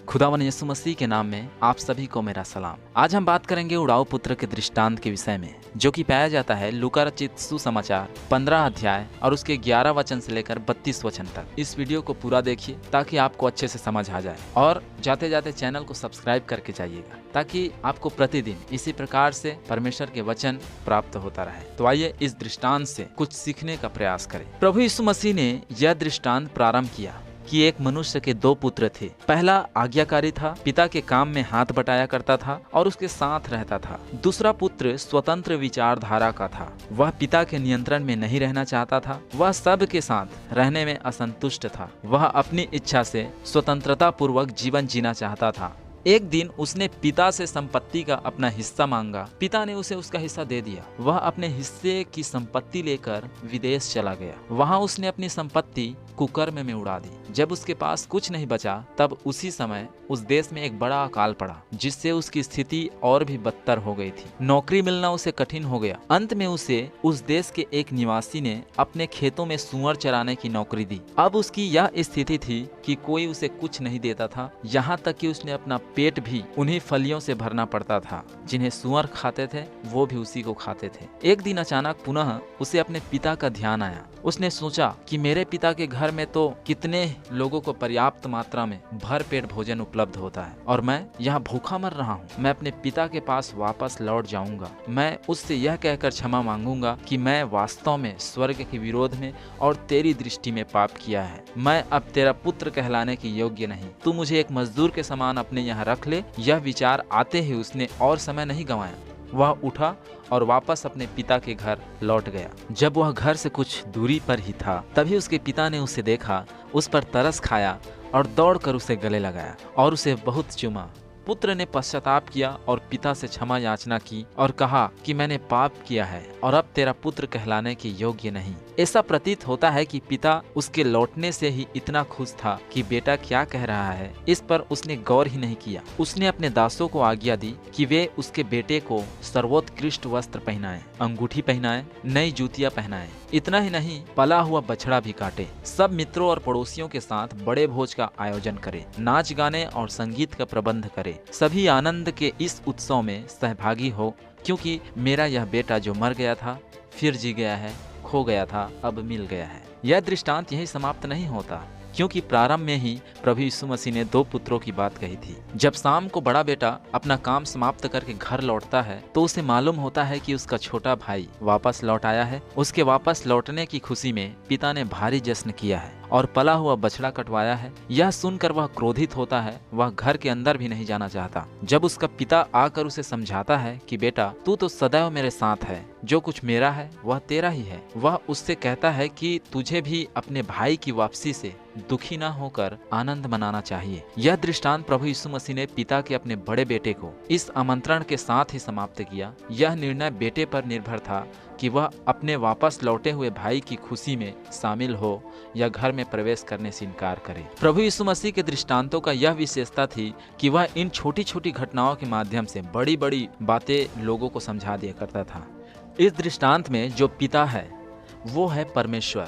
खुदावन यीशु मसीह के नाम में आप सभी को मेरा सलाम। आज हम बात करेंगे उड़ाऊ पुत्र के दृष्टांत के विषय में, जो कि पाया जाता है लूका रचित सुसमाचार 15 अध्याय और उसके 11 वचन से लेकर 32 वचन तक। इस वीडियो को पूरा देखिए ताकि आपको अच्छे से समझ आ जाए, और जाते जाते चैनल को सब्सक्राइब करके जाइएगा ताकि आपको प्रतिदिन इसी प्रकार से परमेश्वर के वचन प्राप्त होता रहे। तो आइए इस दृष्टांत से कुछ सीखने का प्रयास करें। प्रभु यीशु मसीह ने यह दृष्टांत प्रारंभ किया कि एक मनुष्य के 2 पुत्र थे। पहला आज्ञाकारी था, पिता के काम में हाथ बटाया करता था और उसके साथ रहता था। दूसरा पुत्र स्वतंत्र विचारधारा का था, वह पिता के नियंत्रण में नहीं रहना चाहता था, वह सब के साथ रहने में असंतुष्ट था, वह अपनी इच्छा से स्वतंत्रता पूर्वक जीवन जीना चाहता था। एक दिन उसने पिता से संपत्ति का अपना हिस्सा मांगा। पिता ने उसे उसका हिस्सा दे दिया। वह अपने हिस्से की संपत्ति लेकर विदेश चला गया। वहां उसने अपनी संपत्ति कुकर्म में उड़ा दी। जब उसके पास कुछ नहीं बचा, तब उसी समय उस देश में एक बड़ा अकाल पड़ा, जिससे उसकी स्थिति और भी बदतर हो गई थी। नौकरी मिलना उसे कठिन हो गया। अंत में उसे उस देश के एक निवासी ने अपने खेतों में सूअर चराने की नौकरी दी। अब उसकी यह स्थिति थी कि कोई उसे कुछ नहीं देता था, यहाँ तक कि उसने अपना पेट भी उन्हीं फलियों से भरना पड़ता था जिन्हें सूअर खाते थे, वो भी उसी को खाते थे। एक दिन अचानक पुनः उसे अपने पिता का ध्यान आया। उसने सोचा कि मेरे पिता के घर में तो कितने लोगों को पर्याप्त मात्रा में भर पेट भोजन उपलब्ध होता है और मैं यहाँ भूखा मर रहा हूँ। मैं अपने पिता के पास वापस लौट जाऊंगा। मैं उससे यह कहकर क्षमा मांगूंगा कि मैं वास्तव में स्वर्ग के विरोध में और तेरी दृष्टि में पाप किया है। मैं अब तेरा पुत्र कहलाने के योग्य नहीं। तू मुझे एक मजदूर के समान अपने यहाँ रख ले। यह विचार आते ही उसने और समय नहीं गंवाया। वह उठा और वापस अपने पिता के घर लौट गया। जब वह घर से कुछ दूरी पर ही था, तभी उसके पिता ने उसे देखा, उस पर तरस खाया और दौड़कर उसे गले लगाया और उसे बहुत चूमा। पुत्र ने पश्चाताप किया और पिता से क्षमा याचना की और कहा कि मैंने पाप किया है और अब तेरा पुत्र कहलाने के योग्य नहीं। ऐसा प्रतीत होता है कि पिता उसके लौटने से ही इतना खुश था कि बेटा क्या कह रहा है, इस पर उसने गौर ही नहीं किया। उसने अपने दासों को आज्ञा दी कि वे उसके बेटे को सर्वोत्कृष्ट वस्त्र पहनाएं, अंगूठी पहनाएं, नई जूतियां पहनाएं। इतना ही नहीं, पला हुआ बछड़ा भी काटे। सब मित्रों और पड़ोसियों के साथ बड़े भोज का आयोजन करे, नाच गाने और संगीत का प्रबंध करे। सभी आनंद के इस उत्सव में सहभागी हो, क्योंकि मेरा यह बेटा जो मर गया था फिर जी गया है, खो गया था अब मिल गया है। यह दृष्टांत यही समाप्त नहीं होता, क्योंकि प्रारंभ में ही प्रभु यीशु मसीह ने 2 पुत्रों की बात कही थी। जब शाम को बड़ा बेटा अपना काम समाप्त करके घर लौटता है, तो उसे मालूम होता है कि उसका छोटा भाई वापस लौट आया है। उसके वापस लौटने की खुशी में पिता ने भारी जश्न किया है और पला हुआ बछड़ा कटवाया है। यह सुनकर वह क्रोधित होता है। वह घर के अंदर भी नहीं जाना चाहता। जब उसका पिता आकर उसे समझाता है कि बेटा, तू तो सदैव मेरे साथ है, जो कुछ मेरा है वह तेरा ही है, वह उससे कहता है कि तुझे भी अपने भाई की वापसी से दुखी न होकर आनंद मनाना चाहिए। यह दृष्टांत प्रभु यीशु मसीह ने पिता के अपने बड़े बेटे को इस आमंत्रण के साथ ही समाप्त किया। यह निर्णय बेटे पर निर्भर था कि वह अपने वापस लौटे हुए भाई की खुशी में शामिल हो या घर में प्रवेश करने से इनकार करे। प्रभु यीशु मसीह के दृष्टांतों का यह विशेषता थी कि वह इन छोटी छोटी घटनाओं के माध्यम से बड़ी बड़ी बातें लोगों को समझा दिया करता था। इस दृष्टांत में जो पिता है वो है परमेश्वर,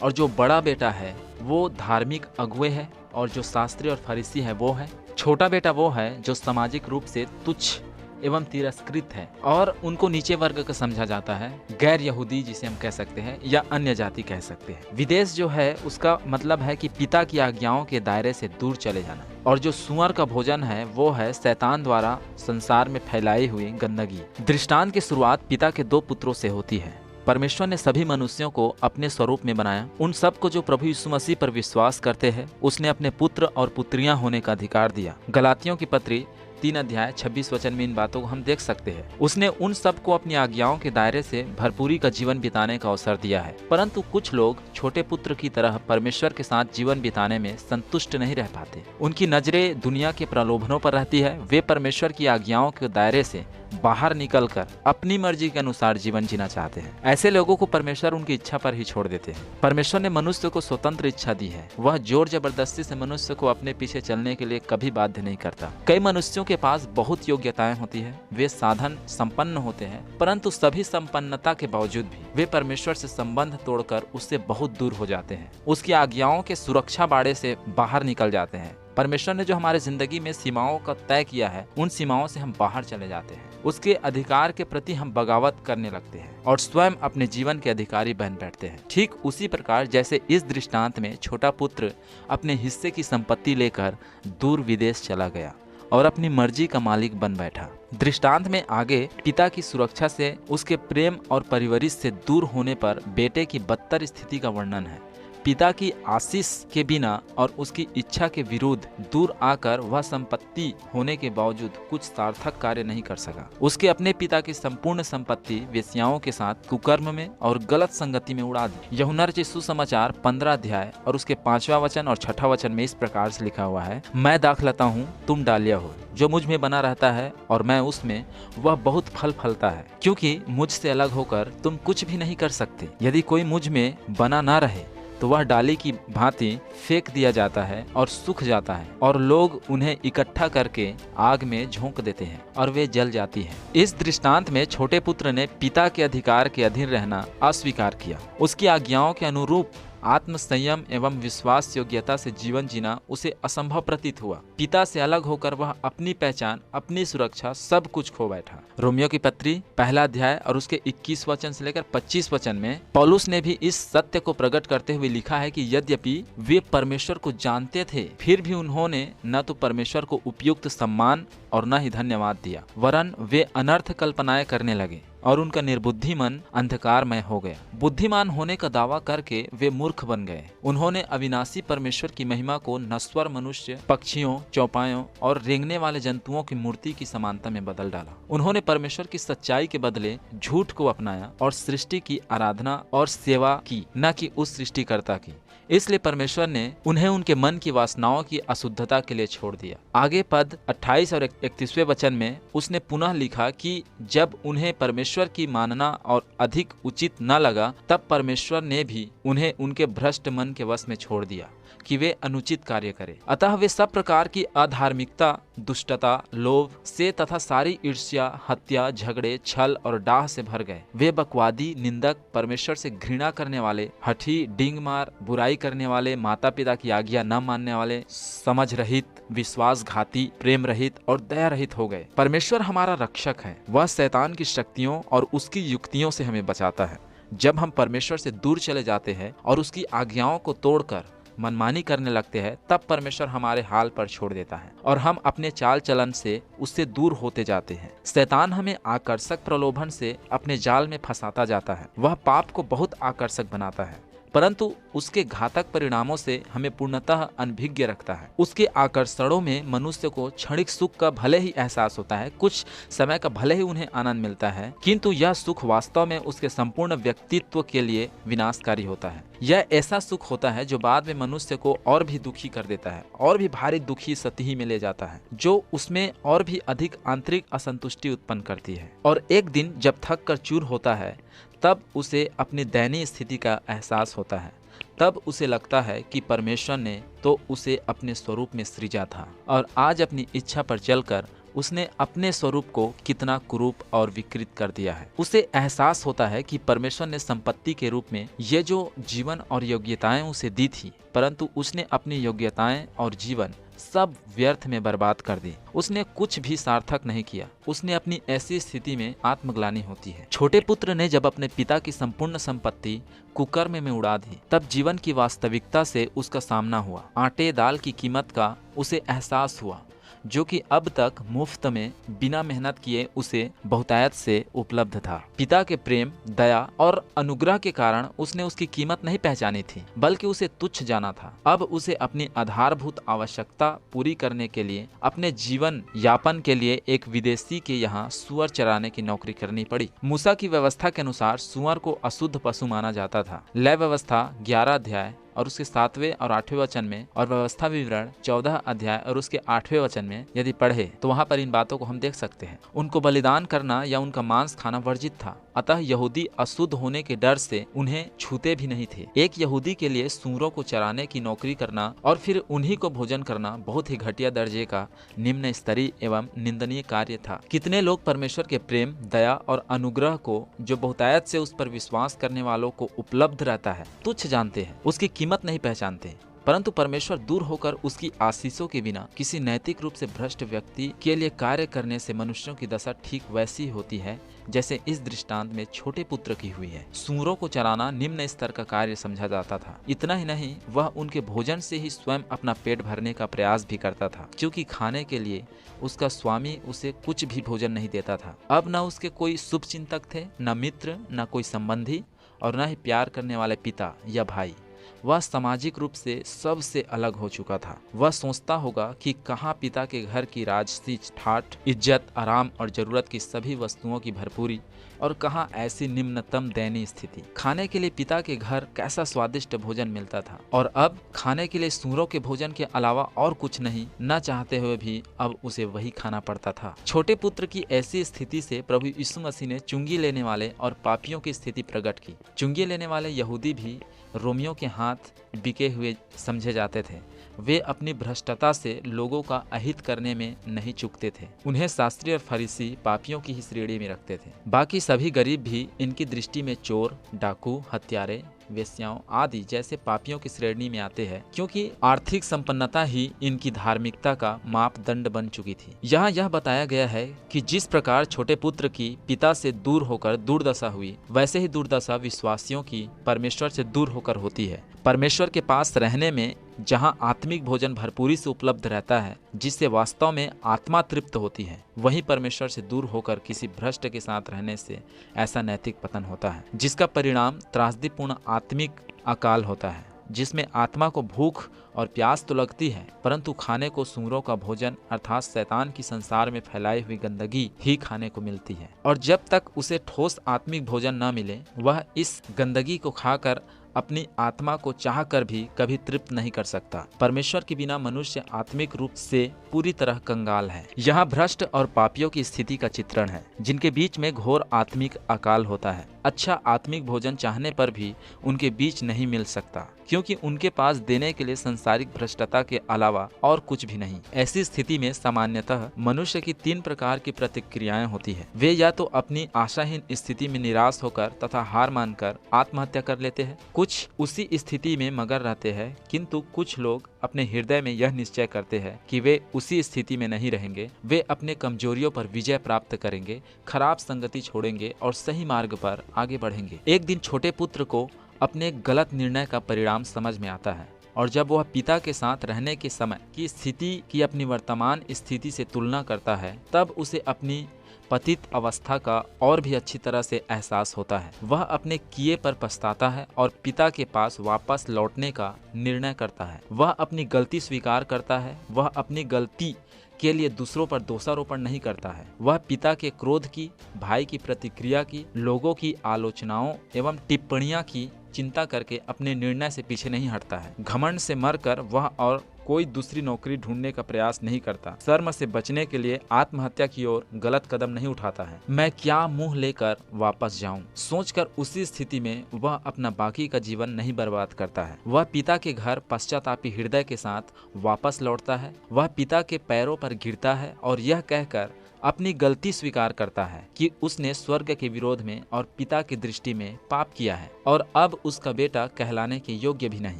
और जो बड़ा बेटा है वो धार्मिक अगुवे है, और जो शास्त्री और फरीसी है वो है। छोटा बेटा वो है जो सामाजिक रूप से तुच्छ एवं तिरस्कृत है और उनको नीचे वर्ग का समझा जाता है, गैर यहूदी जिसे हम कह सकते हैं या अन्य जाति कह सकते हैं। विदेश जो है उसका मतलब है कि पिता की आज्ञाओं के दायरे से दूर चले जाना, और जो सुअर का भोजन है वो है शैतान द्वारा संसार में फैलाई हुई गंदगी। दृष्टांत की शुरुआत पिता के 2 पुत्रों से होती है। परमेश्वर ने सभी मनुष्यों को अपने स्वरूप में बनाया। उन सबको जो प्रभु यीशु मसीह पर विश्वास करते हैं, उसने अपने पुत्र और पुत्रियां होने का अधिकार दिया। गलातियों की पत्री 3 अध्याय 26 वचन में इन बातों को हम देख सकते हैं। उसने उन सबको अपनी आज्ञाओं के दायरे से भरपूरी का जीवन बिताने का अवसर दिया है। परंतु कुछ लोग छोटे पुत्र की तरह परमेश्वर के साथ जीवन बिताने में संतुष्ट नहीं रह पाते। उनकी नजरें दुनिया के प्रलोभनों पर रहती है। वे परमेश्वर की आज्ञाओं के दायरे से बाहर निकलकर अपनी मर्जी के अनुसार जीवन जीना चाहते हैं। ऐसे लोगों को परमेश्वर उनकी इच्छा पर ही छोड़ देते हैं। परमेश्वर ने मनुष्य को स्वतंत्र इच्छा दी है। वह जोर जबरदस्ती से मनुष्य को अपने पीछे चलने के लिए कभी बाध्य नहीं करता। कई मनुष्यों के पास बहुत योग्यताएं होती है, वे साधन संपन्न होते हैं, परंतु सभी संपन्नता के बावजूद भी वे परमेश्वर से संबंध तोड़कर उससे बहुत दूर हो जाते हैं, उसकी आज्ञाओं के सुरक्षा बाड़े से बाहर निकल जाते हैं। परमेश्वर ने जो हमारे जिंदगी में सीमाओं का तय किया है, उन सीमाओं से हम बाहर चले जाते हैं। उसके अधिकार के प्रति हम बगावत करने लगते हैं और स्वयं अपने जीवन के अधिकारी बन बैठते हैं। ठीक उसी प्रकार जैसे इस दृष्टांत में छोटा पुत्र अपने हिस्से की संपत्ति लेकर दूर विदेश चला गया और अपनी मर्जी का मालिक बन बैठा। दृष्टांत में आगे पिता की सुरक्षा से, उसके प्रेम और परवरिश से दूर होने पर बेटे की बदतर स्थिति का वर्णन है। पिता की आशीष के बिना और उसकी इच्छा के विरुद्ध दूर आकर वह संपत्ति होने के बावजूद कुछ सार्थक कार्य नहीं कर सका। उसके अपने पिता की संपूर्ण संपत्ति वेश्याओं के साथ कुकर्म में और गलत संगति में उड़ा दी। यूहन्ना रचित सुसमाचार 15 अध्याय और उसके 5वां वचन और 6वां वचन में इस प्रकार से लिखा हुआ है, मैं दाखलता हूँ, तुम डालिया हो। जो मुझ में बना रहता है और मैं उसमें, वह बहुत फल फलता है, क्योंकि मुझसे अलग होकर तुम कुछ भी नहीं कर सकते। यदि कोई मुझ में बना ना रहे तो वह डाली की भांति फेंक दिया जाता है और सूख जाता है, और लोग उन्हें इकट्ठा करके आग में झोंक देते हैं और वे जल जाती हैं। इस दृष्टांत में छोटे पुत्र ने पिता के अधिकार के अधीन रहना अस्वीकार किया। उसकी आज्ञाओं के अनुरूप आत्म संयम एवं विश्वास योग्यता से जीवन जीना उसे असंभव प्रतीत हुआ। पिता से अलग होकर वह अपनी पहचान, अपनी सुरक्षा, सब कुछ खो बैठा। रोमियो की पत्री 1 अध्याय और उसके 21 वचन से लेकर 25 वचन में पौलुस ने भी इस सत्य को प्रकट करते हुए लिखा है कि यद्यपि वे परमेश्वर को जानते थे, फिर भी उन्होंने न तो परमेश्वर को उपयुक्त सम्मान और न ही धन्यवाद दिया, वरन वे अनर्थ कल्पनाएं करने लगे और उनका निर्बुद्धि मन अंधकारमय हो गया। बुद्धिमान होने का दावा करके वे मूर्ख बन गए। उन्होंने अविनाशी परमेश्वर की महिमा को नश्वर मनुष्य, पक्षियों, चौपायों और रेंगने वाले जंतुओं की मूर्ति की समानता में बदल डाला। उन्होंने परमेश्वर की सच्चाई के बदले झूठ को अपनाया और सृष्टि की आराधना और सेवा की, न कि उस सृष्टिकर्ता की। इसलिए परमेश्वर ने उन्हें उनके मन की वासनाओं की अशुद्धता के लिए छोड़ दिया। आगे पद 28 और 31वें वचन में उसने पुनः लिखा कि जब उन्हें परमेश्वर की मानना और अधिक उचित न लगा, तब परमेश्वर ने भी उन्हें उनके भ्रष्ट मन के वश में छोड़ दिया कि वे अनुचित कार्य करें। अतः वे सब प्रकार की अधार्मिकता, दुष्टता, लोभ से तथा सारी ईर्ष्या, हत्या, झगड़े, छल और डाह से भर गए। वे बकवादी, निंदक, परमेश्वर से घृणा करने वाले, हठी, डींगमार, बुराई करने वाले, माता पिता की आज्ञा न मानने वाले, समझ रहित, विश्वासघाती, प्रेम रहित और दया रहित हो गए। परमेश्वर हमारा रक्षक है। वह शैतान की शक्तियों और उसकी युक्तियों से हमें बचाता है। जब हम परमेश्वर से दूर चले जाते हैं और उसकी आज्ञाओं को तोड़कर मनमानी करने लगते हैं, तब परमेश्वर हमारे हाल पर छोड़ देता है और हम अपने चाल चलन से उससे दूर होते जाते हैं। शैतान हमें आकर्षक प्रलोभन से अपने जाल में फंसाता जाता है। वह पाप को बहुत आकर्षक बनाता है, परंतु उसके घातक परिणामों से हमें पूर्णतः अनभिज्ञ रखता है। उसके आकर्षणों में मनुष्य को क्षणिक सुख का भले ही एहसास होता है, कुछ समय का भले ही उन्हें आनंद मिलता है, किंतु यह सुख वास्तव में उसके संपूर्ण व्यक्तित्व के लिए विनाशकारी होता है। यह ऐसा सुख होता है जो बाद में मनुष्य को और भी दुखी कर देता है, और भी भारी दुखी सतही में ले जाता है, जो उसमें और भी अधिक आंतरिक असंतुष्टि उत्पन्न करती है। और एक दिन जब थक कर चूर होता है, तब उसे अपनी दयनीय स्थिति का एहसास होता है। तब उसे लगता है कि परमेश्वर ने तो उसे अपने स्वरूप में सृजा था और आज अपनी इच्छा पर चलकर उसने अपने स्वरूप को कितना कुरूप और विकृत कर दिया है। उसे एहसास होता है कि परमेश्वर ने संपत्ति के रूप में ये जो जीवन और योग्यताएं उसे दी थी, परंतु उसने अपनी योग्यताएं और जीवन सब व्यर्थ में बर्बाद कर दी। उसने कुछ भी सार्थक नहीं किया। उसने अपनी ऐसी स्थिति में आत्मग्लानि होती है। छोटे पुत्र ने जब अपने पिता की संपूर्ण संपत्ति कुकर्म में उड़ा दी, तब जीवन की वास्तविकता से उसका सामना हुआ। आटे दाल की कीमत का उसे एहसास हुआ, जो कि अब तक मुफ्त में बिना मेहनत किए उसे बहुतायत से उपलब्ध था। पिता के प्रेम, दया और अनुग्रह के कारण उसने उसकी कीमत नहीं पहचानी थी, बल्कि उसे तुच्छ जाना था। अब उसे अपनी आधारभूत आवश्यकता पूरी करने के लिए, अपने जीवन यापन के लिए एक विदेशी के यहाँ सुअर चराने की नौकरी करनी पड़ी। मूसा की व्यवस्था के अनुसार सुअर को अशुद्ध पशु माना जाता था। लय व्यवस्था 11 अध्याय और उसके 7वें और 8वें वचन में, और व्यवस्था विवरण 14 अध्याय और उसके 8वें वचन में यदि पढ़े तो वहाँ पर इन बातों को हम देख सकते हैं। उनको बलिदान करना या उनका मांस खाना वर्जित था, अतः यहूदी अशुद्ध होने के डर से उन्हें छूते भी नहीं थे। एक यहूदी के लिए सूरों को चराने की नौकरी करना और फिर उन्हीं को भोजन करना बहुत ही घटिया दर्जे का, निम्न स्तरीय एवं निंदनीय कार्य था। कितने लोग परमेश्वर के प्रेम, दया और अनुग्रह को, जो बहुतायत से उस पर विश्वास करने वालों को उपलब्ध रहता है, तुच्छ जानते हैं, उसकी कीमत नहीं पहचानते। परंतु परमेश्वर दूर होकर उसकी आशीषों के बिना किसी नैतिक रूप से भ्रष्ट व्यक्ति के लिए कार्य करने से मनुष्यों की दशा ठीक वैसी होती है जैसे इस दृष्टांत में छोटे पुत्र की हुई है। सूअरों को चराना निम्न स्तर का कार्य समझा जाता था। इतना ही नहीं, वह उनके भोजन से ही स्वयं अपना पेट भरने का प्रयास भी करता था, क्योंकि खाने के लिए उसका स्वामी उसे कुछ भी भोजन नहीं देता था। अब न उसके कोई शुभ चिंतक थे, न मित्र, न कोई संबंधी, और न ही प्यार करने वाले पिता या भाई। वह सामाजिक रूप से सबसे अलग हो चुका था। वह सोचता होगा कि कहाँ पिता के घर की राजसी ठाठ, इज्जत, आराम और जरूरत की सभी वस्तुओं की भरपूरी, और कहाँ ऐसी निम्नतम दयनीय स्थिति। खाने के लिए पिता के घर कैसा स्वादिष्ट भोजन मिलता था, और अब खाने के लिए सूअरों के भोजन के अलावा और कुछ नहीं, न चाहते हुए भी अब उसे वही खाना पड़ता था। छोटे पुत्र की ऐसी स्थिति से प्रभु यीशु मसीह ने चुंगी लेने वाले और पापियों की स्थिति प्रकट की। चुंगी लेने वाले यहूदी भी रोमियों के हाथ बिके हुए समझे जाते थे। वे अपनी भ्रष्टता से लोगों का अहित करने में नहीं चूकते थे। उन्हें शास्त्री और फरीसी पापियों की ही श्रेणी में रखते थे। बाकी सभी गरीब भी इनकी दृष्टि में चोर, डाकू, हत्यारे, वेश्याओं आदि जैसे पापियों की श्रेणी में आते हैं, क्योंकि आर्थिक संपन्नता ही इनकी धार्मिकता का मापदंड बन चुकी थी। यहाँ यह बताया गया है कि जिस प्रकार छोटे पुत्र की पिता से दूर होकर दुर्दशा हुई, वैसे ही दुर्दशा विश्वासियों की परमेश्वर से दूर होकर होती है। परमेश्वर के पास रहने में जहाँ आत्मिक भोजन भरपूरी से उपलब्ध रहता है, जिससे वास्तव में आत्मा तृप्त होती है, वहीं परमेश्वर से दूर होकर किसी भ्रष्ट के साथ रहने से ऐसा नैतिक पतन होता है, जिसका परिणाम त्रासदीपूर्ण आत्मिक अकाल होता है, जिसमें आत्मा को भूख और प्यास तो लगती है, परंतु खाने को सूअरों का भोजन अर्थात शैतान की संसार में फैलाई हुई गंदगी ही खाने को मिलती है। और जब तक उसे ठोस आत्मिक भोजन न मिले, वह इस गंदगी को खाकर अपनी आत्मा को चाहकर भी कभी तृप्त नहीं कर सकता। परमेश्वर के बिना मनुष्य आत्मिक रूप से पूरी तरह कंगाल है। यहाँ भ्रष्ट और पापियों की स्थिति का चित्रण है, जिनके बीच में घोर आत्मिक अकाल होता है। अच्छा आत्मिक भोजन चाहने पर भी उनके बीच नहीं मिल सकता, क्योंकि उनके पास देने के लिए संसारिक भ्रष्टता के अलावा और कुछ भी नहीं। ऐसी स्थिति में सामान्यतः मनुष्य की 3 प्रकार की प्रतिक्रियाएं होती है। वे या तो अपनी आशाहीन स्थिति में निराश होकर तथा हार मानकर आत्महत्या कर लेते हैं, कुछ उसी स्थिति में मगर रहते हैं, किंतु कुछ लोग अपने हृदय में यह निश्चय करते हैं कि वे उसी स्थिति में नहीं रहेंगे। वे अपने कमजोरियों पर विजय प्राप्त करेंगे, खराब संगति छोड़ेंगे और सही मार्ग पर आगे बढ़ेंगे। एक दिन छोटे पुत्र को अपने गलत निर्णय का परिणाम समझ में आता है, और जब वह पिता के साथ रहने के समय की स्थिति की अपनी वर्तमान स्थिति से तुलना करता है, तब उसे अपनी पतित अवस्था का और भी अच्छी तरह से एहसास होता है। वह अपने किए पर पछताता है और पिता के पास वापस लौटने का निर्णय करता है। वह अपनी गलती स्वीकार करता है। वह अपनी गलती के लिए दूसरों पर दोषारोपण नहीं करता है। वह पिता के क्रोध की, भाई की प्रतिक्रिया की, लोगों की आलोचनाओं एवं टिप्पणियां की चिंता करके अपने निर्णय से पीछे नहीं हटता है। घमंड से मरकर वह और कोई दूसरी नौकरी ढूंढने का प्रयास नहीं करता। शर्म से बचने के लिए आत्महत्या की ओर गलत कदम नहीं उठाता है। मैं क्या मुंह लेकर वापस जाऊं सोचकर उसी स्थिति में वह अपना बाकी का जीवन नहीं बर्बाद करता है। वह पिता के घर पश्चातापी हृदय के साथ वापस लौटता है। वह पिता के पैरों पर गिरता है और यह कहकर अपनी गलती स्वीकार करता है कि उसने स्वर्ग के विरोध में और पिता की दृष्टि में पाप किया है और अब उसका बेटा कहलाने के योग्य भी नहीं,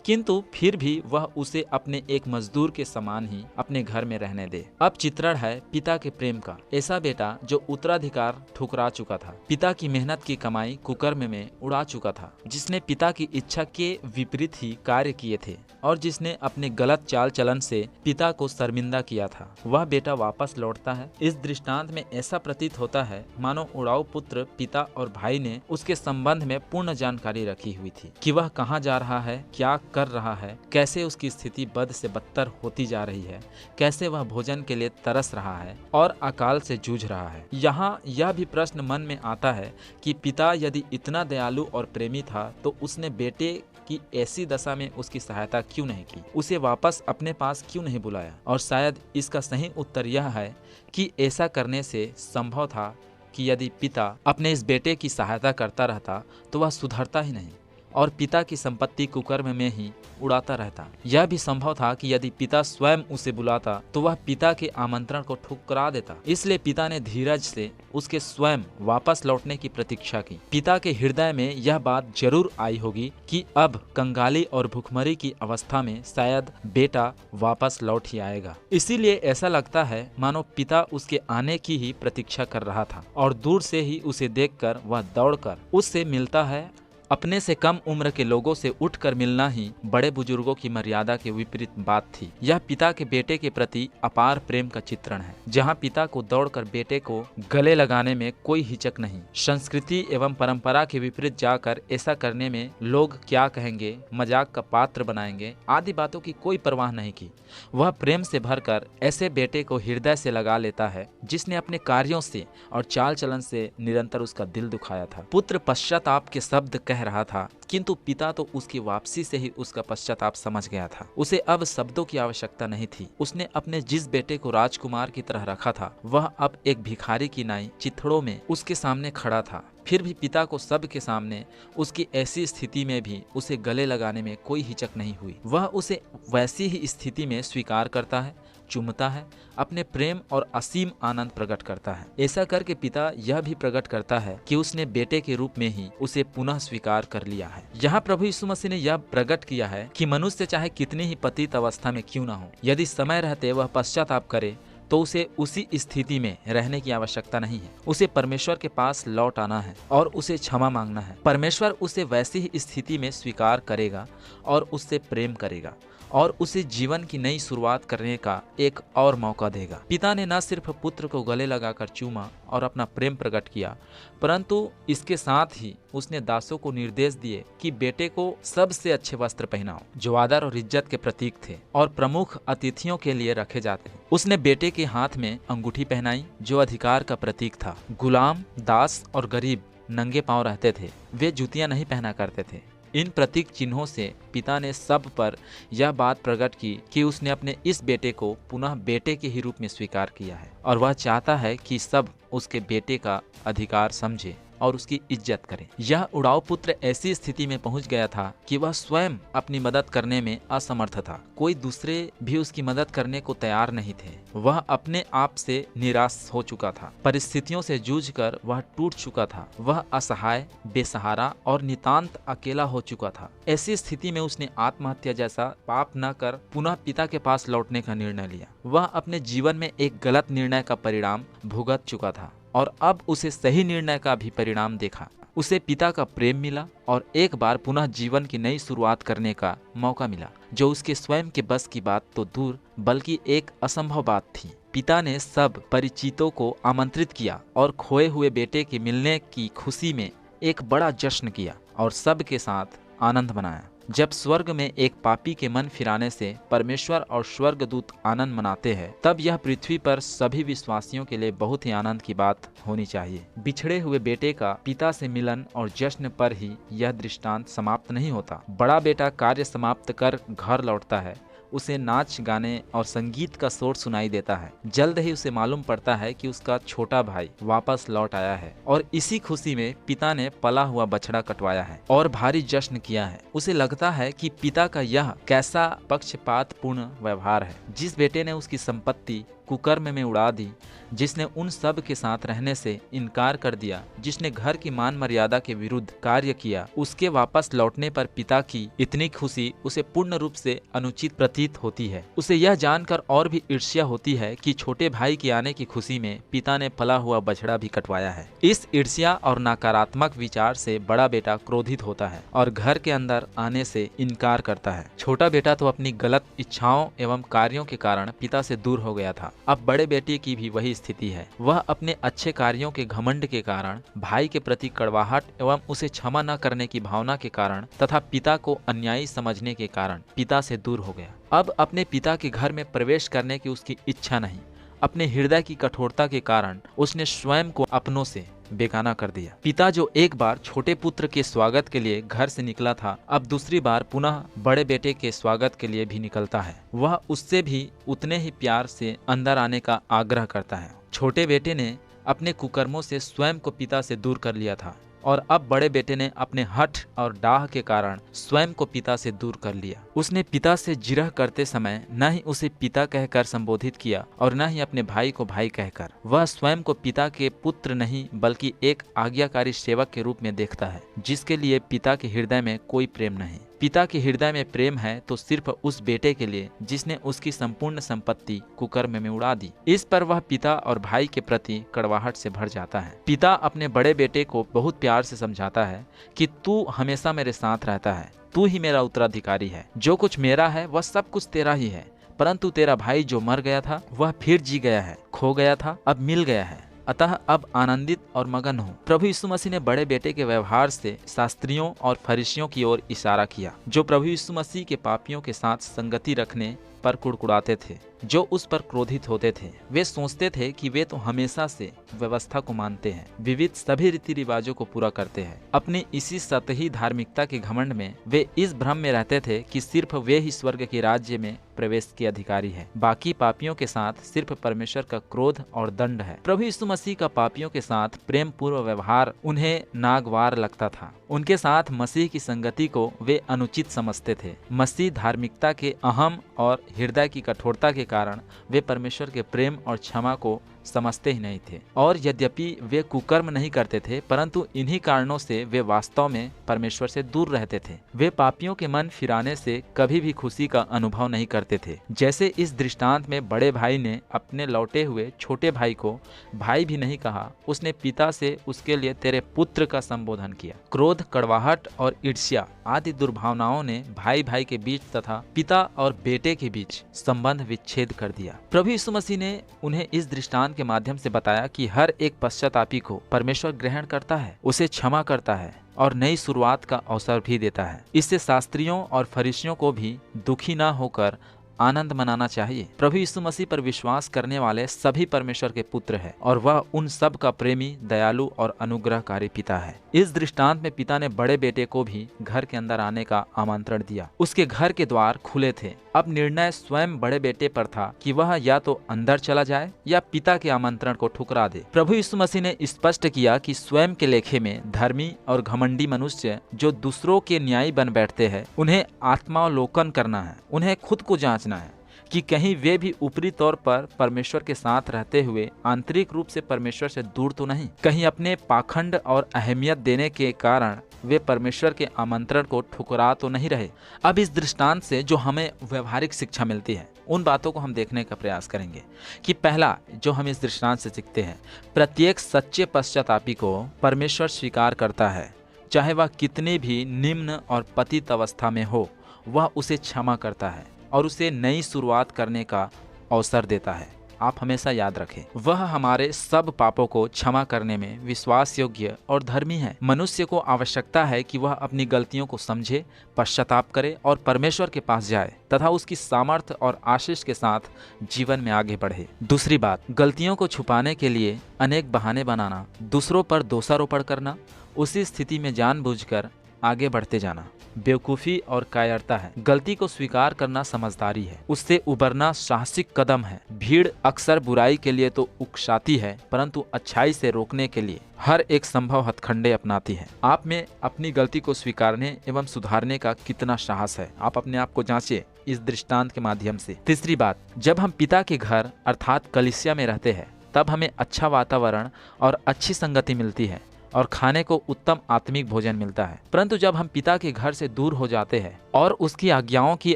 किंतु फिर भी वह उसे अपने एक मजदूर के समान ही अपने घर में रहने दे। अब चित्रण है पिता के प्रेम का। ऐसा बेटा जो उत्तराधिकार ठुकरा चुका था, पिता की मेहनत की कमाई कुकर्म में उड़ा चुका था, जिसने पिता की इच्छा के विपरीत ही कार्य किए थे और जिसने अपने गलत चाल चलन से पिता को शर्मिंदा किया था, वह बेटा वापस लौटता है। इस दृष्टांत में ऐसा प्रतीत होता है मानो उड़ाऊ पुत्र पिता और भाई ने उसके संबंध में पूर्ण जानकारी रखी हुई थी कि वह कहाँ जा रहा है, क्या कर रहा है, कैसे उसकी स्थिति बद से बदतर होती जा रही है, कैसे वह भोजन के लिए तरस रहा है और अकाल से जूझ रहा है। यहाँ यह भी प्रश्न मन में आता है कि पिता यदि इतना दयालु और प्रेमी था तो उसने बेटे की ऐसी दशा में उसकी सहायता क्यों नहीं की, उसे वापस अपने पास क्यों नहीं बुलाया। और शायद इसका सही उत्तर यह है कि ऐसा करने से संभव था कि यदि पिता अपने इस बेटे की सहायता करता रहता तो वह सुधरता ही नहीं, और पिता की संपत्ति कुकर्म में ही उड़ाता रहता। यह भी संभव था कि यदि पिता स्वयं उसे बुलाता तो वह पिता के आमंत्रण को ठुकरा देता। इसलिए पिता ने धीरज से उसके स्वयं वापस लौटने की प्रतीक्षा की। पिता के हृदय में यह बात जरूर आई होगी कि अब कंगाली और भुखमरी की अवस्था में शायद बेटा वापस लौट ही आएगा। इसीलिए ऐसा लगता है मानो पिता उसके आने की ही प्रतीक्षा कर रहा था और दूर से ही उसे देखकर वह दौड़कर उससे मिलता है। अपने से कम उम्र के लोगों से उठकर मिलना ही बड़े बुजुर्गों की मर्यादा के विपरीत बात थी। यह पिता के बेटे के प्रति अपार प्रेम का चित्रण है, जहां पिता को दौड़कर बेटे को गले लगाने में कोई हिचक नहीं। संस्कृति एवं परंपरा के विपरीत जाकर ऐसा करने में लोग क्या कहेंगे, मजाक का पात्र बनाएंगे आदि बातों की कोई परवाह नहीं की। वह प्रेम से भरकर ऐसे बेटे को हृदय से लगा लेता है जिसने अपने कार्यों से और चाल चलन से निरंतर उसका दिल दुखाया था। पुत्र पश्चाताप के शब्द कह रहा था, किंतु पिता तो उसकी वापसी से ही उसका पश्चाताप समझ गया था। उसे अब शब्दों की आवश्यकता नहीं थी। उसने अपने जिस बेटे को राजकुमार की तरह रखा था वह अब एक भिखारी की नाई चिथड़ों में उसके सामने खड़ा था। फिर भी पिता को सबके सामने उसकी ऐसी स्थिति में भी उसे गले लगाने में कोई हिचक नहीं हुई। वह उसे वैसी ही स्थिति में स्वीकार करता है, चूमता है, अपने प्रेम और असीम आनंद प्रकट करता है। ऐसा करके पिता यह भी प्रकट करता है कि उसने बेटे के रूप में ही उसे पुनः स्वीकार कर लिया है। यहाँ प्रभु यीशु मसीह ने यह प्रकट किया है कि मनुष्य चाहे कितनी ही पतित अवस्था में क्यों न हो, यदि समय रहते वह पश्चाताप करे तो उसे उसी स्थिति में रहने की आवश्यकता नहीं है। उसे परमेश्वर के पास लौट आना है और उसे क्षमा मांगना है। परमेश्वर उसे वैसी ही स्थिति में स्वीकार करेगा और उससे प्रेम करेगा और उसे जीवन की नई शुरुआत करने का एक और मौका देगा। पिता ने न सिर्फ पुत्र को गले लगाकर चूमा और अपना प्रेम प्रकट किया, परंतु इसके साथ ही उसने दासों को निर्देश दिए कि बेटे को सबसे अच्छे वस्त्र पहनाओ जो आदर और इज्जत के प्रतीक थे और प्रमुख अतिथियों के लिए रखे जाते हैं। उसने बेटे के हाथ में अंगूठी पहनाई जो अधिकार का प्रतीक था। गुलाम, दास और गरीब नंगे पांव रहते थे, वे जूतियां नहीं पहना करते थे। इन प्रतीक चिन्हों से पिता ने सब पर यह बात प्रकट की कि उसने अपने इस बेटे को पुनः बेटे के ही रूप में स्वीकार किया है और वह चाहता है कि सब उसके बेटे का अधिकार समझे और उसकी इज्जत करें। यह उड़ाऊ पुत्र ऐसी स्थिति में पहुंच गया था कि वह स्वयं अपनी मदद करने में असमर्थ था। कोई दूसरे भी उसकी मदद करने को तैयार नहीं थे। वह अपने आप से निराश हो चुका था। परिस्थितियों से जूझकर वह टूट चुका था। वह असहाय, बेसहारा और नितांत अकेला हो चुका था। ऐसी स्थिति में उसने आत्महत्या जैसा पाप न कर पुनः पिता के पास लौटने का निर्णय लिया। वह अपने जीवन में एक गलत निर्णय का परिणाम भुगत चुका था और अब उसे सही निर्णय का भी परिणाम देखा। उसे पिता का प्रेम मिला और एक बार पुनः जीवन की नई शुरुआत करने का मौका मिला, जो उसके स्वयं के बस की बात तो दूर बल्कि एक असंभव बात थी। पिता ने सब परिचितों को आमंत्रित किया और खोए हुए बेटे के मिलने की खुशी में एक बड़ा जश्न किया और सब के साथ आनंद मनाया। जब स्वर्ग में एक पापी के मन फिराने से परमेश्वर और स्वर्गदूत आनंद मनाते हैं, तब यह पृथ्वी पर सभी विश्वासियों के लिए बहुत ही आनंद की बात होनी चाहिए। बिछड़े हुए बेटे का पिता से मिलन और जश्न पर ही यह दृष्टांत समाप्त नहीं होता। बड़ा बेटा कार्य समाप्त कर घर लौटता है। उसे नाच, गाने और संगीत का शोर सुनाई देता है। जल्द ही उसे मालूम पड़ता है कि उसका छोटा भाई वापस लौट आया है और इसी खुशी में पिता ने पला हुआ बछड़ा कटवाया है और भारी जश्न किया है। उसे लगता है कि पिता का यह कैसा पक्षपातपूर्ण व्यवहार है। जिस बेटे ने उसकी संपत्ति कुकर्म में उड़ा दी, जिसने उन सब के साथ रहने से इनकार कर दिया, जिसने घर की मान मर्यादा के विरुद्ध कार्य किया, उसके वापस लौटने पर पिता की इतनी खुशी उसे पूर्ण रूप से अनुचित प्रतीत होती है। उसे यह जानकर और भी ईर्ष्या होती है कि छोटे भाई के आने की खुशी में पिता ने पला हुआ बछड़ा भी कटवाया है। इस ईर्ष्या और नकारात्मक विचार से बड़ा बेटा क्रोधित होता है और घर के अंदर आने से इनकार करता है। छोटा बेटा तो अपनी गलत इच्छाओं एवं कार्यों के कारण पिता से दूर हो गया था। अब बड़े बेटे की भी वही स्थिति है। वह अपने अच्छे कार्यों के घमंड के कारण, भाई के प्रति कड़वाहट एवं उसे क्षमा न करने की भावना के कारण तथा पिता को अन्यायी समझने के कारण पिता से दूर हो गया। अब अपने पिता के घर में प्रवेश करने की उसकी इच्छा नहीं। अपने हृदय की कठोरता के कारण उसने स्वयं को अपनों से बेगाना कर दिया। पिता जो एक बार छोटे पुत्र के स्वागत के लिए घर से निकला था, अब दूसरी बार पुनः बड़े बेटे के स्वागत के लिए भी निकलता है। वह उससे भी उतने ही प्यार से अंदर आने का आग्रह करता है। छोटे बेटे ने अपने कुकर्मों से स्वयं को पिता से दूर कर लिया था, और अब बड़े बेटे ने अपने हठ और डाह के कारण स्वयं को पिता से दूर कर लिया। उसने पिता से जिरह करते समय न ही उसे पिता कहकर संबोधित किया और न ही अपने भाई को भाई कहकर। वह स्वयं को पिता के पुत्र नहीं बल्कि एक आज्ञाकारी सेवक के रूप में देखता है, जिसके लिए पिता के हृदय में कोई प्रेम नहीं। पिता के हृदय में प्रेम है तो सिर्फ उस बेटे के लिए जिसने उसकी संपूर्ण संपत्ति कुकर्म में उड़ा दी। इस पर वह पिता और भाई के प्रति कड़वाहट से भर जाता है। पिता अपने बड़े बेटे को बहुत प्यार से समझाता है कि तू हमेशा मेरे साथ रहता है, तू ही मेरा उत्तराधिकारी है, जो कुछ मेरा है वह सब कुछ तेरा ही है। परंतु तेरा भाई जो मर गया था वह फिर जी गया है, खो गया था अब मिल गया है, अतः अब आनंदित और मगन हो। प्रभु यीशु मसीह ने बड़े बेटे के व्यवहार से शास्त्रियों और फरीसियों की ओर इशारा किया, जो प्रभु यीशु मसीह के पापियों के साथ संगति रखने पर कुड़कुड़ाते थे, जो उस पर क्रोधित होते थे। वे सोचते थे कि वे तो हमेशा से व्यवस्था को मानते हैं, विविध सभी रीति रिवाजों को पूरा करते हैं। अपनी इसी सतही धार्मिकता के घमंड में वे इस भ्रम में रहते थे कि सिर्फ वे ही स्वर्ग के राज्य में प्रवेश के अधिकारी है, बाकी पापियों के साथ सिर्फ परमेश्वर का क्रोध और दंड है। प्रभु यीशु मसीह का पापियों के साथ प्रेम पूर्व व्यवहार उन्हें नागवार लगता था। उनके साथ मसीह की संगति को वे अनुचित समझते थे। मसीह धार्मिकता के अहम और हृदय की कठोरता के कारण वे परमेश्वर के प्रेम और क्षमा को समझते ही नहीं थे। और यद्यपि वे कुकर्म नहीं करते थे, परंतु इन्हीं कारणों से वे वास्तव में परमेश्वर से दूर रहते थे। वे पापियों के मन फिराने से कभी भी खुशी का अनुभव नहीं करते थे। जैसे इस दृष्टांत में बड़े भाई ने अपने लौटे हुए छोटे भाई को भाई भी नहीं कहा, उसने पिता से उसके लिए तेरे पुत्र का संबोधन किया। क्रोध, कड़वाहट और ईर्ष्या आदि दुर्भावनाओं ने भाई भाई के बीच तथा पिता और बेटे के बीच संबंध विच्छेद कर दिया। प्रभु यीशु मसीह ने उन्हें इस दृष्टांत के माध्यम से बताया कि हर एक पश्चातापी को परमेश्वर ग्रहण करता है, उसे क्षमा करता है और नई शुरुआत का अवसर भी देता है। इससे शास्त्रियों और फरीसियों को भी दुखी न होकर आनंद मनाना चाहिए। प्रभु यीशु मसीह पर विश्वास करने वाले सभी परमेश्वर के पुत्र हैं और वह उन सब का प्रेमी, दयालु और अनुग्रहकारी पिता है। इस दृष्टांत में पिता ने बड़े बेटे को भी घर के अंदर आने का आमंत्रण दिया। उसके घर के द्वार खुले थे। अब निर्णय स्वयं बड़े बेटे पर था कि वह या तो अंदर चला जाए या पिता के आमंत्रण को ठुकरा दे। प्रभु यीशु मसीह ने स्पष्ट किया कि स्वयं के लेखे में धर्मी और घमंडी मनुष्य जो दूसरों के न्यायी बन बैठते हैं, उन्हें आत्मावलोकन करना है, उन्हें खुद को जांचना है कि कहीं वे भी ऊपरी तौर पर परमेश्वर के साथ रहते हुए आंतरिक रूप से परमेश्वर से दूर तो नहीं। कहीं अपने पाखंड और अहमियत देने के कारण वे परमेश्वर के आमंत्रण को ठुकरा तो नहीं रहे। अब इस दृष्टांत से जो हमें व्यवहारिक शिक्षा मिलती है, उन बातों को हम देखने का प्रयास करेंगे कि पहला जो हम इस दृष्टांत से सीखते हैं, प्रत्येक सच्चे पश्चातापी को परमेश्वर स्वीकार करता है। चाहे वह कितनी भी निम्न और पतित अवस्था में हो, वह उसे क्षमा करता है और उसे नई शुरुआत करने का अवसर देता है। आप हमेशा याद रखें, वह हमारे सब पापों को क्षमा करने में विश्वास योग्य और धर्मी है। मनुष्य को आवश्यकता है कि वह अपनी गलतियों को समझे, पश्चाताप करे और परमेश्वर के पास जाए तथा उसकी सामर्थ्य और आशीष के साथ जीवन में आगे बढ़े। दूसरी बात, गलतियों को छुपाने के लिए अनेक बहाने बनाना, दूसरों पर दोषारोपण करना, उसी स्थिति में जानबूझकर आगे बढ़ते जाना बेवकूफ़ी और कायरता है। गलती को स्वीकार करना समझदारी है, उससे उबरना साहसिक कदम है। भीड़ अक्सर बुराई के लिए तो उकसाती है, परंतु अच्छाई से रोकने के लिए हर एक संभव हथकंडे अपनाती है। आप में अपनी गलती को स्वीकारने एवं सुधारने का कितना साहस है, आप अपने आप को जांचिए इस दृष्टांत के माध्यम से। तीसरी बात, जब हम पिता के घर अर्थात कलीसिया में रहते हैं, तब हमें अच्छा वातावरण और अच्छी संगति मिलती है और खाने को उत्तम आत्मिक भोजन मिलता है। परंतु जब हम पिता के घर से दूर हो जाते हैं और उसकी आज्ञाओं की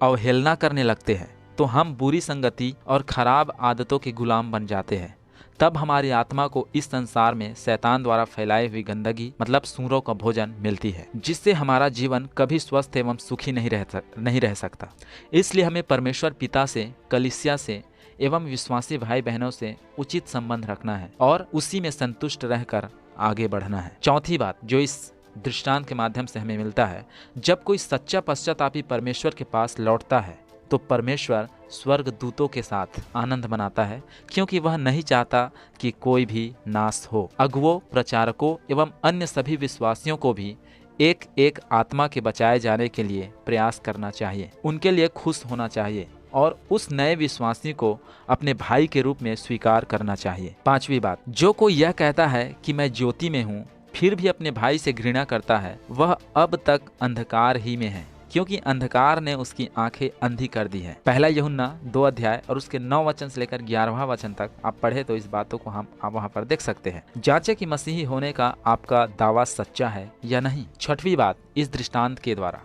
अवहेलना करने लगते हैं, तो हम बुरी संगति और खराब आदतों के गुलाम बन जाते हैं। तब हमारी आत्मा को इस संसार में शैतान द्वारा फैलाई हुई गंदगी मतलब सूरों का भोजन मिलती है, जिससे हमारा जीवन कभी स्वस्थ एवं सुखी नहीं रह सकता। इसलिए हमें परमेश्वर पिता से, कलीसिया से एवं विश्वासी भाई बहनों से उचित संबंध रखना है और उसी में संतुष्ट रहकर आगे बढ़ना है। चौथी बात जो इस दृष्टांत के माध्यम से हमें मिलता है, जब कोई सच्चा पश्चातापी परमेश्वर के पास लौटता है तो परमेश्वर स्वर्ग दूतों के साथ आनंद मनाता है, क्योंकि वह नहीं चाहता कि कोई भी नाश हो। अगुओं, प्रचारकों एवं अन्य सभी विश्वासियों को भी एक एक आत्मा के बचाए जाने के लिए प्रयास करना चाहिए, उनके लिए खुश होना चाहिए और उस नए विश्वासी को अपने भाई के रूप में स्वीकार करना चाहिए। पांचवी बात, जो कोई यह कहता है कि मैं ज्योति में हूँ फिर भी अपने भाई से घृणा करता है वह अब तक अंधकार ही में है, क्योंकि अंधकार ने उसकी आंखें अंधी कर दी है। पहला यूहन्ना 2 अध्याय और उसके 9 वचन से लेकर 11वां वचन तक आप पढ़े तो इस बातों को आप वहां पर देख सकते हैं। जांचे कि मसीही होने का आपका दावा सच्चा है या नहीं। छठवीं बात इस दृष्टांत के द्वारा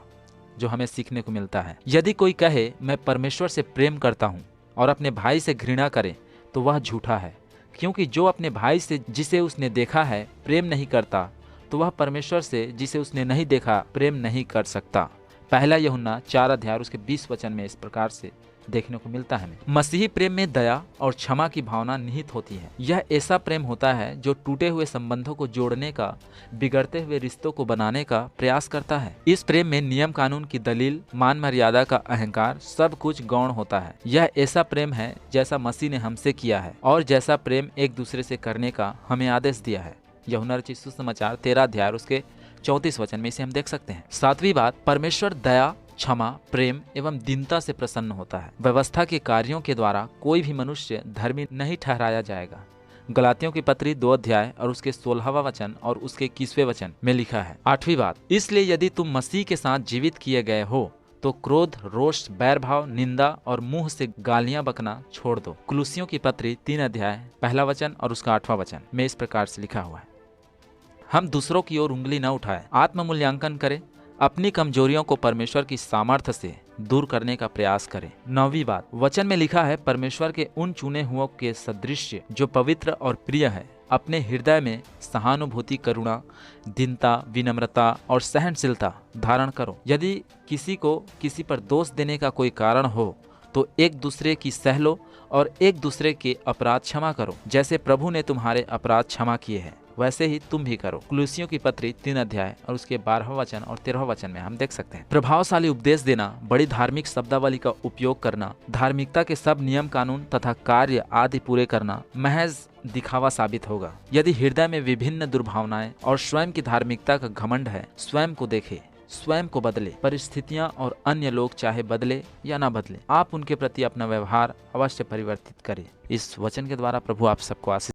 जो हमें सीखने को मिलता है, यदि कोई कहे मैं परमेश्वर से प्रेम करता हूँ और अपने भाई से घृणा करे तो वह झूठा है, क्योंकि जो अपने भाई से जिसे उसने देखा है प्रेम नहीं करता तो वह परमेश्वर से जिसे उसने नहीं देखा प्रेम नहीं कर सकता। पहला यूहन्ना 4 अध्याय उसके 20 वचन में इस प्रकार से देखने को मिलता है। मसीही प्रेम में दया और क्षमा की भावना निहित होती है। यह ऐसा प्रेम होता है जो टूटे हुए संबंधों को जोड़ने का, बिगड़ते हुए रिश्तों को बनाने का प्रयास करता है। इस प्रेम में नियम कानून की दलील, मान मर्यादा का अहंकार सब कुछ गौण होता है। यह ऐसा प्रेम है जैसा मसीह ने हमसे किया है और जैसा प्रेम एक दूसरे से करने का हमें आदेश दिया है। यूहन्ना रचित सुसमाचार 13 अध्याय उसके 34 वचन में इसे हम देख सकते हैं। सातवीं बात, परमेश्वर दया, क्षमा, प्रेम एवं दीनता से प्रसन्न होता है। व्यवस्था के कार्यों के द्वारा कोई भी मनुष्य धर्मी नहीं ठहराया जाएगा। गलातियों की पत्री 2 अध्याय और उसके 16वां वचन और उसके 21वें वचन में लिखा है। आठवीं बात, इसलिए यदि तुम मसीह के साथ जीवित किए गए हो तो क्रोध, रोष, बैर भाव, निंदा और मुंह से गालियां बकना छोड़ दो। कुलुसियों की पत्री 3 अध्याय 1 वचन और उसका 8वां वचन में इस प्रकार से लिखा हुआ है, हम दूसरों की ओर उंगली न उठाएं, आत्म मूल्यांकन करें, अपनी कमजोरियों को परमेश्वर की सामर्थ्य से दूर करने का प्रयास करें। 9वीं बात, वचन में लिखा है परमेश्वर के उन चुने हुओं के सदृश्य जो पवित्र और प्रिय है अपने हृदय में सहानुभूति, करुणा, दीनता, विनम्रता और सहनशीलता धारण करो। यदि किसी को किसी पर दोष देने का कोई कारण हो तो एक दूसरे की सह लो और एक दूसरे के अपराध क्षमा करो, जैसे प्रभु ने तुम्हारे अपराध क्षमा किए हैं वैसे ही तुम भी करो। कुलुसियों की पत्री 3 अध्याय और उसके 12वां वचन और 13वां वचन में हम देख सकते हैं। प्रभावशाली उपदेश देना, बड़ी धार्मिक शब्दावली का उपयोग करना, धार्मिकता के सब नियम कानून तथा कार्य आदि पूरे करना महज दिखावा साबित होगा। यदि हृदय में विभिन्न दुर्भावनाएं और स्वयं की धार्मिकता का घमंड है, स्वयं को देखे, स्वयं को बदले। परिस्थितियां और अन्य लोग चाहे बदले या ना बदले, आप उनके प्रति अपना व्यवहार अवश्य परिवर्तित करें। इस वचन के द्वारा प्रभु आप सबको आशीष